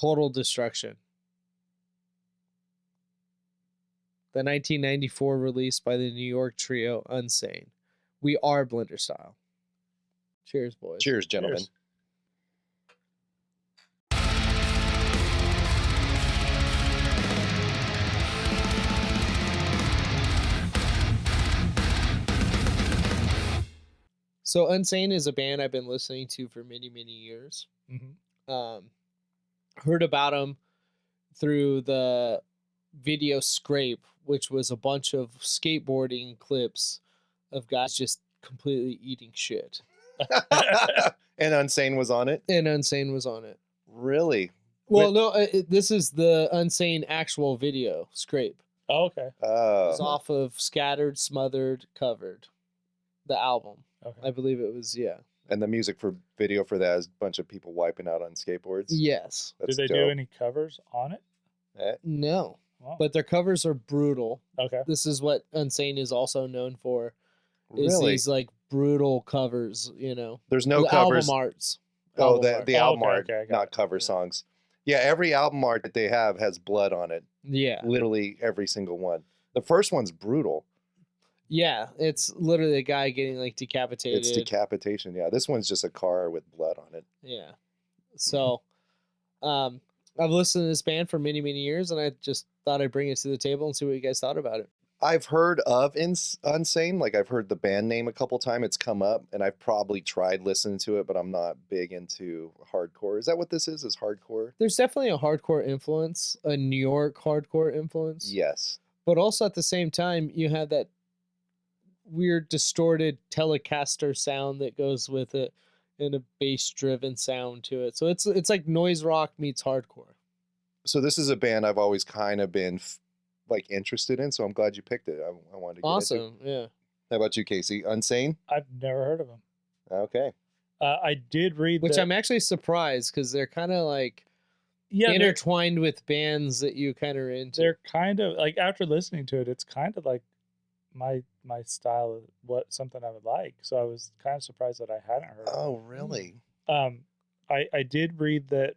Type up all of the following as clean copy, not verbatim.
Total Destruction. The 1994 release by the New York trio Unsane. We are Blenderstyle. Cheers, boys. Cheers, gentlemen. Cheers. So Unsane is a band I've been listening to for many, many years. Mm-hmm. Heard about them through the video Scrape, which was a bunch of skateboarding clips of guys just completely eating shit. And Unsane was on it? And Unsane was on it. Really? Well, no, this is the Unsane actual video Scrape. Oh, okay. It's off of Scattered, Smothered, Covered, the album. Okay. I believe it was, yeah. And the music for video for that is a bunch of people wiping out on skateboards? Yes. That's Did they do any covers on it? No. Wow. But their covers are brutal. Okay. This is what Unsane is also known for. Is Really? these like brutal covers, you know. There's no the covers. Album arts. Oh, Album the art. album okay, art, okay, I got not it. cover Yeah. songs. Yeah, every album art that they have has blood on it. Yeah. Literally every single one. The first one's brutal. Yeah. It's literally a guy getting like decapitated. It's decapitation. Yeah, this one's just a car with blood on it. Yeah. So, I've listened to this band for many, many years, and I just thought I'd bring it to the table and see what you guys thought about it. I've heard of Unsane. Like, I've heard the band name a couple times. It's come up, and I've probably tried listening to it, but I'm not big into hardcore. Is that what this is hardcore? There's definitely a hardcore influence, a New York hardcore influence. Yes. But also at the same time, you have that weird distorted Telecaster sound that goes with it, and a bass-driven sound to it. So it's like noise rock meets hardcore. So this is a band I've always kind of been interested in, so I'm glad you picked it. I wanted to get into. Awesome, yeah. How about you, Casey? Unsane? I've never heard of them. Okay. I did read Which that, I'm actually surprised because they're kind of like intertwined with bands that you kind of are into. They're kind of like, after listening to it, it's kind of like my style of something I would like. So I was kind of surprised that I hadn't heard of Oh, really? it. I did read that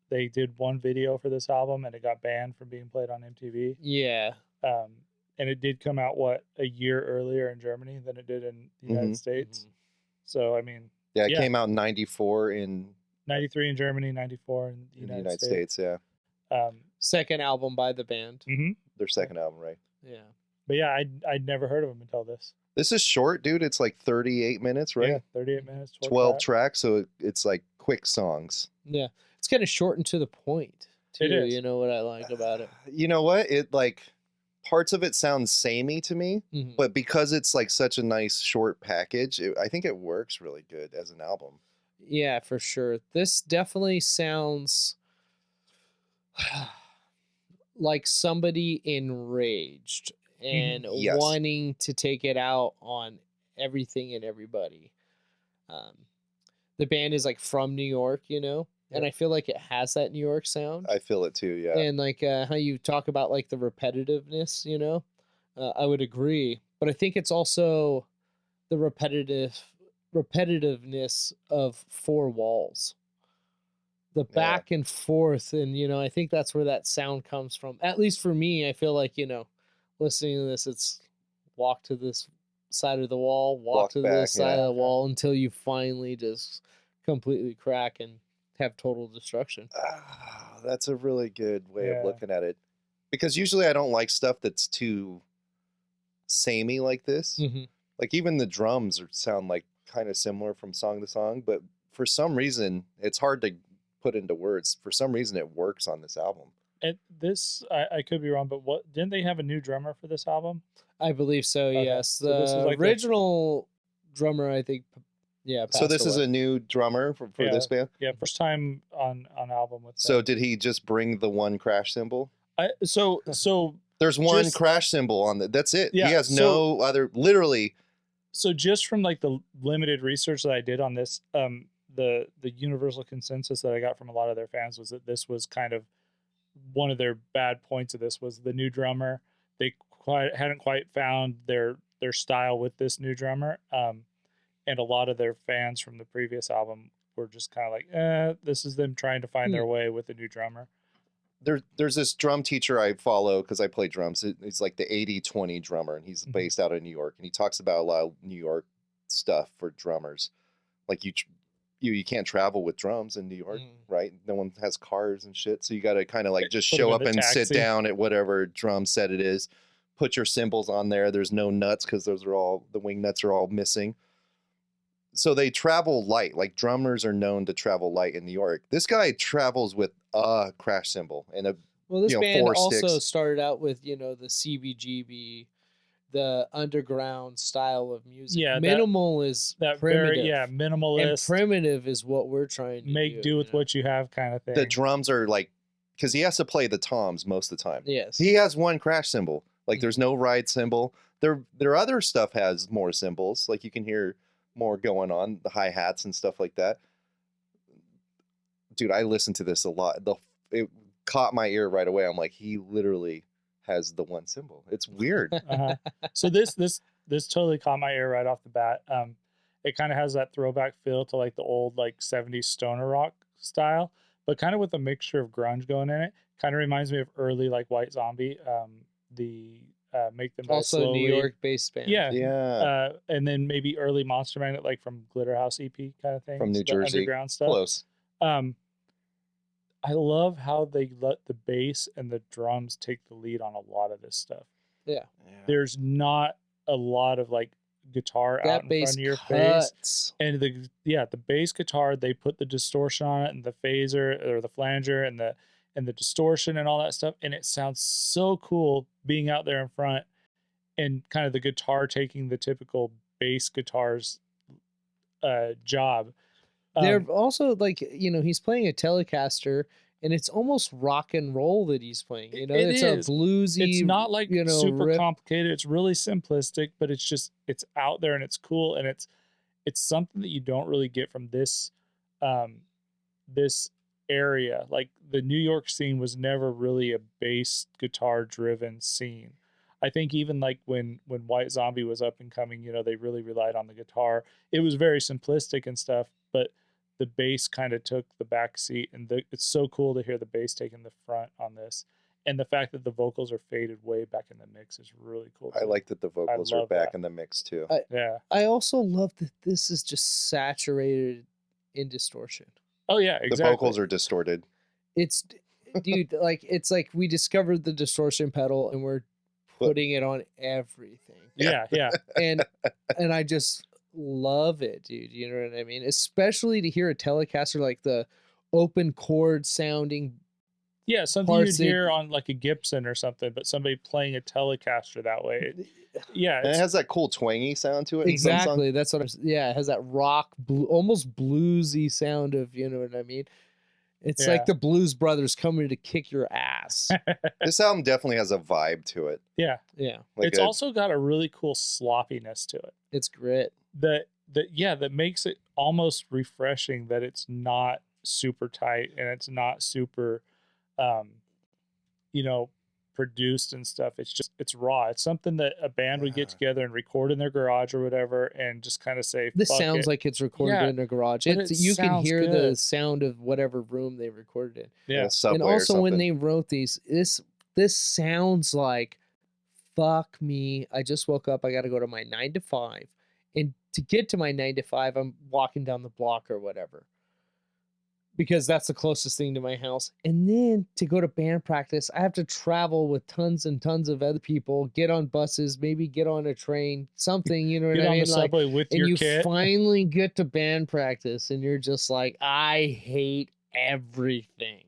they did one video for this album and it got banned from being played on MTV. Yeah. And it did come out a year earlier in Germany than it did in the United States. Mhm. So I mean, Yeah, it came out in 94 in 93 in Germany, 94 in the United States. Yeah. Second album by the band. Mm-hmm. Their second album, right? Yeah. But yeah, I'd never heard of them until this. This is short, dude. It's like 38 minutes, right? Yeah, 38 minutes. 12 tracks, so it's like quick songs. Yeah. It's kind of short and to the point, too. It is. You know what I like about it. You know what? It parts of it sound samey to me, Mhm. but because it's like such a nice short package, I think it works really good as an album. Yeah, for sure. This definitely sounds like somebody enraged and Yes. wanting to take it out on everything and everybody. The band is like from New York, you know, and I feel like it has that New York sound. I feel it too, yeah. And like how you talk about like the repetitiveness, you know, I would agree. But I think it's also the repetitiveness of four walls, the back and forth. And, you know, I think that's where that sound comes from. At least for me, I feel like, you know, listening to this, it's walk to this side of the wall, walk to back, this side yeah. of the wall until you finally just completely crack and have total destruction. That's a really good way Yeah. of looking at it. Because usually I don't like stuff that's too samey like this. Mm-hmm. Like even the drums sound like kind of similar from song to song, but for some reason it's hard to put into words. For some reason it works on this album. And this, I could be wrong, but didn't they have a new drummer for this album? I believe so, Okay. yes. So The this is like original drummer, I think, So passed this is away. a new drummer for this band? Yeah, first time on album with them. So did he just bring the one crash cymbal? So There's one Just- crash cymbal on the. That's it. Yeah, he has so- no other. Literally, So just from like the limited research that I did on this, the universal consensus that I got from a lot of their fans was that this was kind of one of their bad points of this was the new drummer. They hadn't quite found their style with this new drummer. And a lot of their fans from the previous album were just kind of like, this is them trying to find their way with a new drummer. There's this drum teacher I follow because I play drums. He's like the 80-20 drummer, and he's based out of New York. And he talks about a lot of New York stuff for drummers. Like you can't travel with drums in New York, right? No one has cars and shit, so you got to kind of like just show up and sit down at whatever drum set it is. Put your cymbals on there. There's no nuts because those are all, the wing nuts are all missing. So they travel light. Like drummers are known to travel light in New York. This guy travels with a crash cymbal and a this band 4 also sticks. started out with the CBGB, the underground style of music. Yeah, minimal is that primitive. Minimalist. And primitive is what we're trying to make do with what you have, kind of thing. The drums are like, because he has to play the toms most of the time. Yes, he has one crash cymbal. Like there's no ride cymbal. Their other stuff has more cymbals. Like you can hear more going on, the hi-hats and stuff like that. Dude, I listened to this a lot. It caught my ear right away. I'm like, he literally has the one cymbal. It's weird. So this totally caught my ear right off the bat. It kind of has that throwback feel to like the old like 70s stoner rock style, but kind of with a mixture of grunge going in it. Kind of reminds me of early like White Zombie, the Make Them Die also Slowly. New York based band. Yeah. And then maybe early Monster Magnet, like from Glitter House EP kind of thing. From New Jersey. Underground stuff. Close. I love how they let the bass and the drums take the lead on a lot of this stuff. Yeah. There's not a lot of like guitar that out in front of your face. And the bass guitar, they put the distortion on it and the phaser or the flanger and the distortion and all that stuff. And it sounds so cool being out there in front and kind of the guitar taking the typical bass guitar's job. They're also like, he's playing a Telecaster and it's almost rock and roll that he's playing. It's a bluesy. It's not like super riff. complicated. It's really simplistic, but it's out there and it's cool. And it's something that you don't really get from this area. Like the New York scene was never really a bass guitar driven scene. I think even like when White Zombie was up and coming, they really relied on the guitar. It was very simplistic and stuff, but the bass kind of took the back seat, and it's so cool to hear the bass taking the front on this. And the fact that the vocals are faded way back in the mix is really cool too. I like that the vocals are back in the mix too. I also love that this is just saturated in distortion. Oh yeah, exactly. The vocals are distorted. It's, dude, it's like we discovered the distortion pedal and we're putting it on everything. Yeah. And I just love it, dude. You know what I mean? Especially to hear a Telecaster, like the open chord sounding. Yeah, something you'd hear on like a Gibson or something, but somebody playing a Telecaster that way. Yeah. And it has that cool twangy sound to it. Exactly. That's what it has that rock, almost bluesy sound of, you know what I mean? It's like the Blues Brothers coming to kick your ass. This album definitely has a vibe to it. Yeah. Like it's also got a really cool sloppiness to it. It's grit. That makes it almost refreshing that it's not super tight and it's not super produced and stuff. It's raw. It's something that a band would get together and record in their garage or whatever and just kind of say, this sounds like it's recorded in a garage. You can hear the sound of whatever room they recorded in. Yeah. And also when they wrote these, this sounds like, fuck me, I just woke up, I got to go to my 9 to 5. And to get to my 9 to 5, I'm walking down the block or whatever, because that's the closest thing to my house. And then to go to band practice, I have to travel with tons and tons of other people, get on buses, maybe get on a train, something, you know what I mean? Get on the subway with your kit. And you finally get to band practice and you're just like, I hate everything.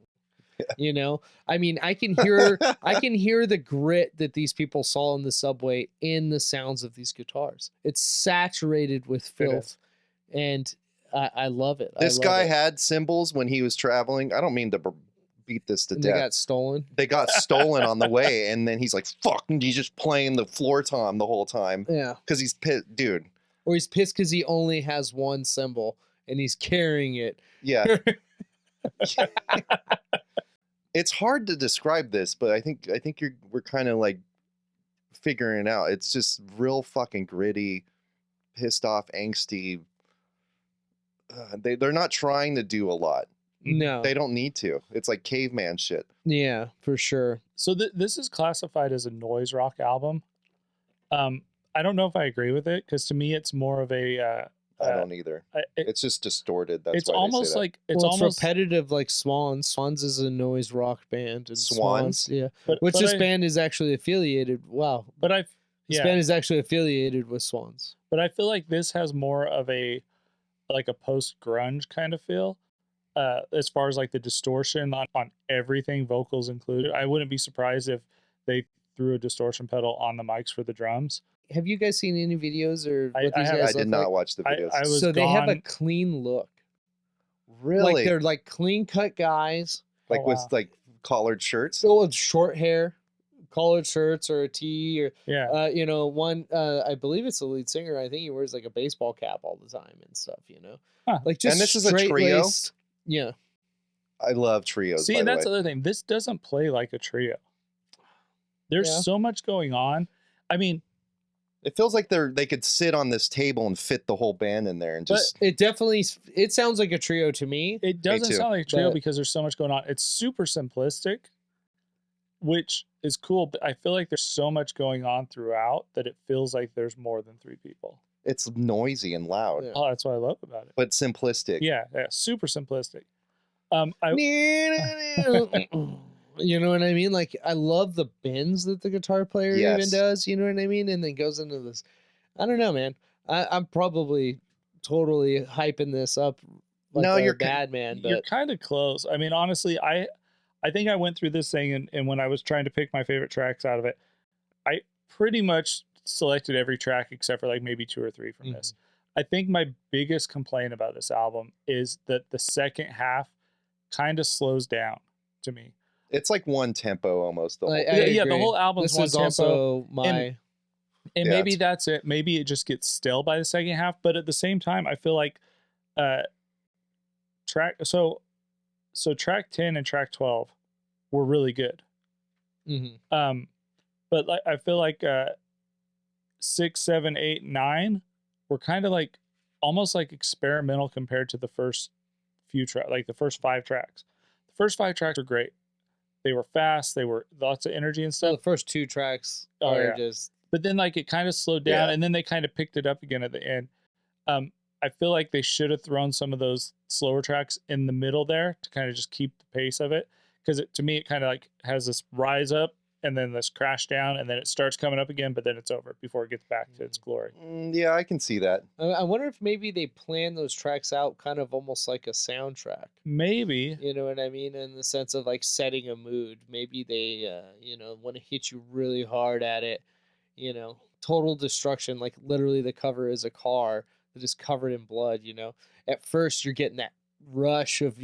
I mean, I can hear the grit that these people saw in the subway in the sounds of these guitars. It's saturated with filth, and I love it. This guy had cymbals when he was traveling. I don't mean to beat this to death. They got stolen. They got stolen on the way, and then he's like, "Fuck!" And he's just playing the floor tom the whole time. Yeah, because he's pissed, dude. Or he's pissed because he only has one cymbal and he's carrying it. Yeah. It's hard to describe this, but I think we're kind of like figuring it out. It's just real fucking gritty, pissed off, angsty. they're not trying to do a lot. No. They don't need to. It's like caveman shit. Yeah, for sure. So this is classified as a noise rock album. I don't know if I agree with it, because to me it's more of a I don't either. It's just distorted. That's it's why almost they say that. like it's Well, almost repetitive, like Swans. Swans is a noise rock band, and Swans? yeah. but, Which but this I, band is actually affiliated. Wow, but I this yeah, band is actually affiliated with Swans. but I feel like this has more of a like a post grunge kind of feel. As far as like the distortion on everything, vocals included. I wouldn't be surprised if they threw a distortion pedal on the mics for the drums. Have you guys seen any videos or what I these have- guys I did look not like? watch the videos. I was So they have a gone- clean look. Really? Like they're like clean cut guys. Like Oh, with wow. like collared shirts. Still with short hair, collared shirts or a tee or Yeah. you know, one I believe it's the lead singer. I think he wears like a baseball cap all the time and stuff, you know. Huh. Like just And this is a trio? straight-laced- Yeah. I love trios. See, by and the that's way. the other thing. This doesn't play like a trio. There's Yeah. so much going on. I mean, It feels like they could sit on this table and fit the whole band in there and just It definitely it sounds like a trio to me. it doesn't too. sound like a trio But- because there's so much going on. It's super simplistic, which is cool, but I feel like there's so much going on throughout that it feels like there's more than 3 people. it's noisy and loud, Yeah. Oh, that's what I love about it. but simplistic. Yeah, super simplistic. You know what I mean? Like I love the bends that the guitar player even Yes. does, you know what I mean? And then goes into this. I don't know, man. I'm probably totally hyping this up like No, a you're bad man, You're but kind of close. I mean, honestly, I think I went through this thing, and when I was trying to pick my favorite tracks out of it, I pretty much selected every track except for like maybe 2 or 3 from this. I think my biggest complaint about this album is that the second half kind of slows down to me. It's like one tempo almost. The whole I thing. Yeah, the agree. whole album's this one is tempo. also my And Yeah, maybe it's- that's it. Maybe it just gets stale by the second half. But at the same time, I feel like track 10 and track 12 were really good. mhm. But like I feel like 6, 7, 8, 9 were kind of like almost like experimental compared to the first few tracks, like the first 5 tracks. The first 5 tracks were great. They were fast. They were lots of energy and So stuff. the first 2 tracks Oh, are yeah. just But then like it kind of slowed down, Yeah. and then they kind of picked it up again at the end. I feel like they should have thrown some of those slower tracks in the middle there to kind of just keep the pace of it, because to me it kind of like has this rise up and then this crash down, and then it starts coming up again, but then it's over before it gets back to its glory. Yeah, I can see that. I wonder if maybe they plan those tracks out kind of almost like a soundtrack. Maybe. You know what I mean? In the sense of like setting a mood. Maybe they, you know, want to hit you really hard at it. You know, total destruction. Like literally, the cover is a car that is covered in blood. You know, at first you're getting that rush of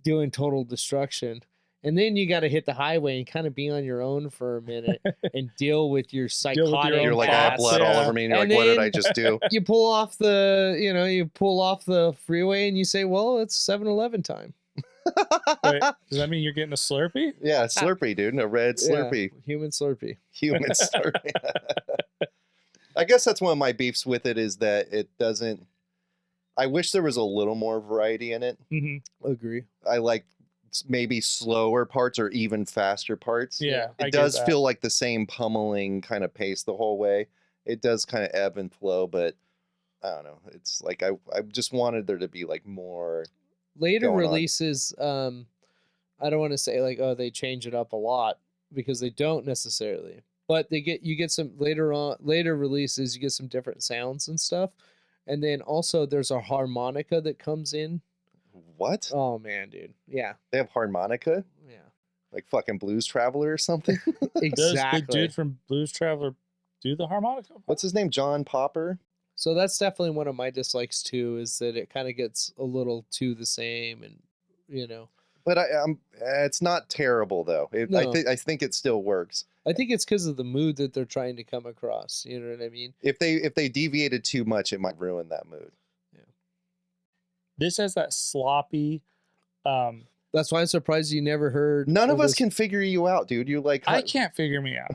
doing total destruction, and then you got to hit the highway and kind of be on your own for a minute and deal with your psychotic. own You're like, I have thoughts, blood all yeah. over me. And you're And like, what did then- I just do? You pull off the freeway and you say, well, it's 7-Eleven time. Wait, does that mean you're getting a Slurpee? Yeah, Slurpee, dude. A red Slurpee. Yeah, human Slurpee. Human Slurpee. I guess that's one of my beefs with it is that it doesn't. I wish there was a little more variety in it. Mm-hmm. Agree. I like maybe slower parts or even faster parts. Yeah, I It get does that. feel like the same pummeling kind of pace the whole way. It does kind of ebb and flow, but I don't know. It's like I just wanted there to be like more. Later going on. releases, I don't want to say like, oh, they change it up a lot, because they don't necessarily. But you get some later releases, you get some different sounds and stuff. And then also there's a harmonica that comes in. What? Oh man, dude. Yeah. They have harmonica? Yeah. Like fucking Blues Traveler or something? Exactly. Does the dude from Blues Traveler do the harmonica? What's his name? John Popper? So that's definitely one of my dislikes too, is that it kind of gets a little too the same, and But it's not terrible though. No. I think it still works. I think it's because of the mood that they're trying to come across. You know what I mean? If they deviated too much, it might ruin that mood. This has that sloppy. That's why I'm surprised you never heard. None of us this. can figure you out, dude. You're like, I can't figure me out.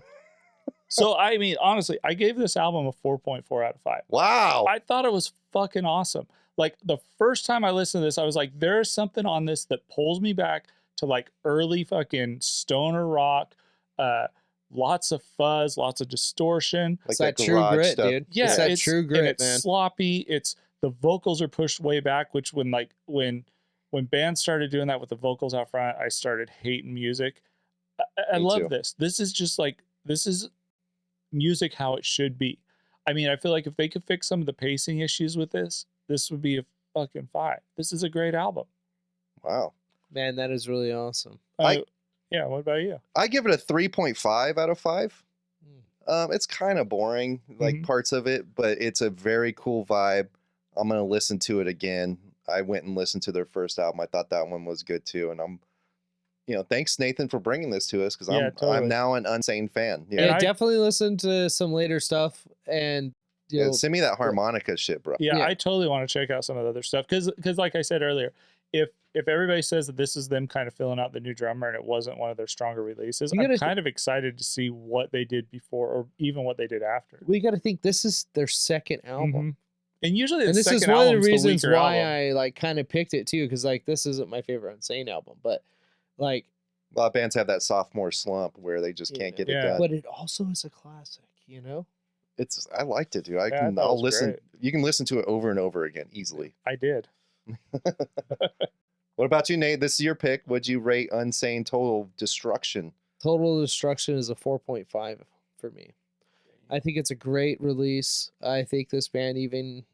So I mean, honestly, I gave this album a 4.4 out of 5. Wow. I thought it was fucking awesome. Like the first time I listened to this, I was like, there's something on this that pulls me back to like early fucking stoner rock, lots of fuzz, lots of distortion. Like It's that true garage grit, stuff. dude. Yeah, It's that true and grit, it's man. sloppy. It's the vocals are pushed way back, which when bands started doing that with the vocals out front, I started hating music. I Me love too. this. This is just like, this is music how it should be. I mean, I feel like if they could fix some of the pacing issues with this, this would be a fucking 5. This is a great album. Wow. Man, that is really awesome. Yeah, what about you? I give it a 3.5 out of 5. It's kind of boring, like Mhm. parts of it, but it's a very cool vibe. I'm going to listen to it again. I went and listened to their first album. I thought that one was good too. And I'm, thanks Nathan for bringing this to us, because Yeah, I'm totally. now an Unsane fan. And Yeah, I- definitely listen to some later stuff and Yeah, send me that harmonica shit, bro. Yeah, Yeah. I totally want to check out some of the other stuff because like I said earlier, if everybody says that this is them kind of filling out the new drummer and it wasn't one of their stronger releases, You I'm gotta- kind of excited to see what they did before or even what they did after. we got to think this is their second album. Mhm. And usually, And the this is second one of the album's reasons weaker why album. I like kind of picked it too, because like this isn't my favorite Unsane album, but like, A lot of bands have that sophomore slump where they just can't get it Yeah. done. but it also is a classic, I liked it, dude. I thought it I'll was listen. great. You can listen to it over and over again easily. I did. What about you, Nate? This is your pick. Would you rate Unsane Total Destruction? Total Destruction is a 4.5 for me. I think it's a great release. I think this band even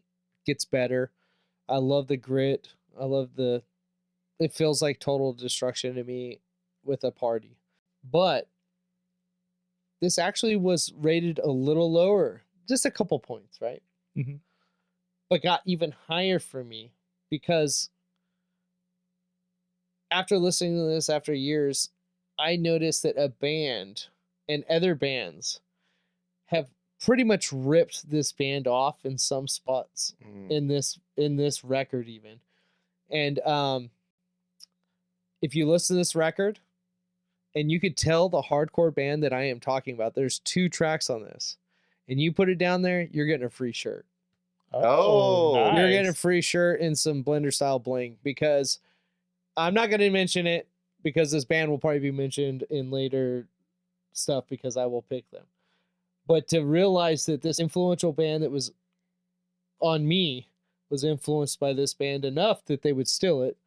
gets better. I love the grit. It feels like Total Destruction to me with a party. But this actually was rated a little lower, just a couple points, right? Mhm. But got even higher for me because after listening to this after years, I noticed that a band and other bands have pretty much ripped this band off in some spots in this record even. And if you listen to this record and you could tell the hardcore band that I am talking about, there's 2 tracks on this. And you put it down there, you're getting a free shirt. Oh. You're getting a nice. free shirt and some Blenderstyle bling, because I'm not going to mention it because this band will probably be mentioned in later stuff because I will pick them. But to realize that this influential band that was on me was influenced by this band enough that they would steal it.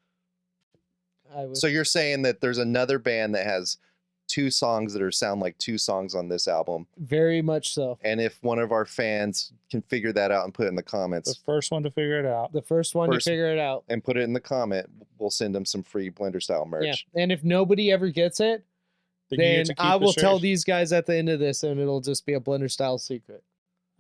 So you're saying that there's another band that has 2 songs that sound like 2 songs on this album, very much so. and if one of our fans can figure that out and put it in the The comments first one to figure it out. The first one First- to figure it out. and put it in the comment, we'll send them some free Blender style merch. Yeah. And if nobody ever gets it, You then get to keep I the will tell shirt. these guys at the end of this, and it'll just be a Blenderstyle secret.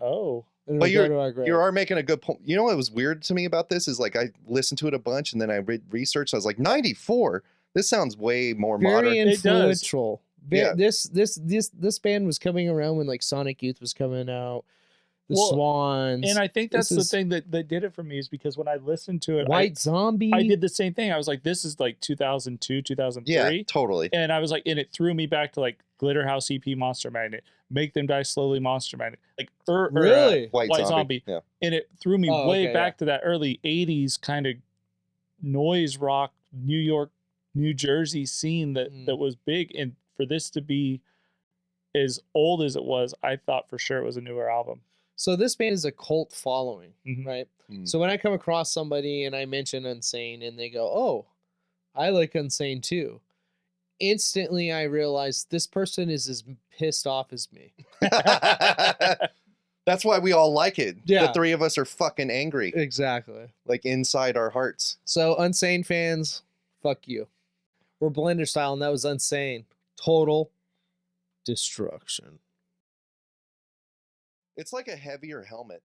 Oh, And But it'll go to our grave. You are making a good point. You know what was weird to me about this is, like, I listened to it a bunch and then I researched. I was like, 94. This sounds way more very modern. It does. influential. Yeah. This band was coming around when like Sonic Youth was coming out, the Well, Swans, and I think This that's the is- thing that did it for me is because when I listened to it, White Zombie. I did the same thing. I was like, this is like 2002, 2003. Yeah, totally. And I was like, and it threw me back to like Glitter House EP Monster Magnet, Make Them Die Slowly Monster Magnet, like Really? White Zombie. Yeah. and it threw me Oh, way okay, back to that early 80s kind of noise rock New York, New Jersey scene that was big. And for this to be as old as it was, I thought for sure it was a newer album. So this band is a cult following, Mhm. right? Mm. So when I come across somebody and I mention Unsane and they go, "Oh, I like Unsane too," instantly I realize this person is as pissed off as me. That's why we all like it. Yeah. The 3 of us are fucking angry, Exactly. like inside our hearts. So Unsane fans, fuck you. We're Blenderstyle, and that was Unsane. Total destruction. It's like a heavier helmet.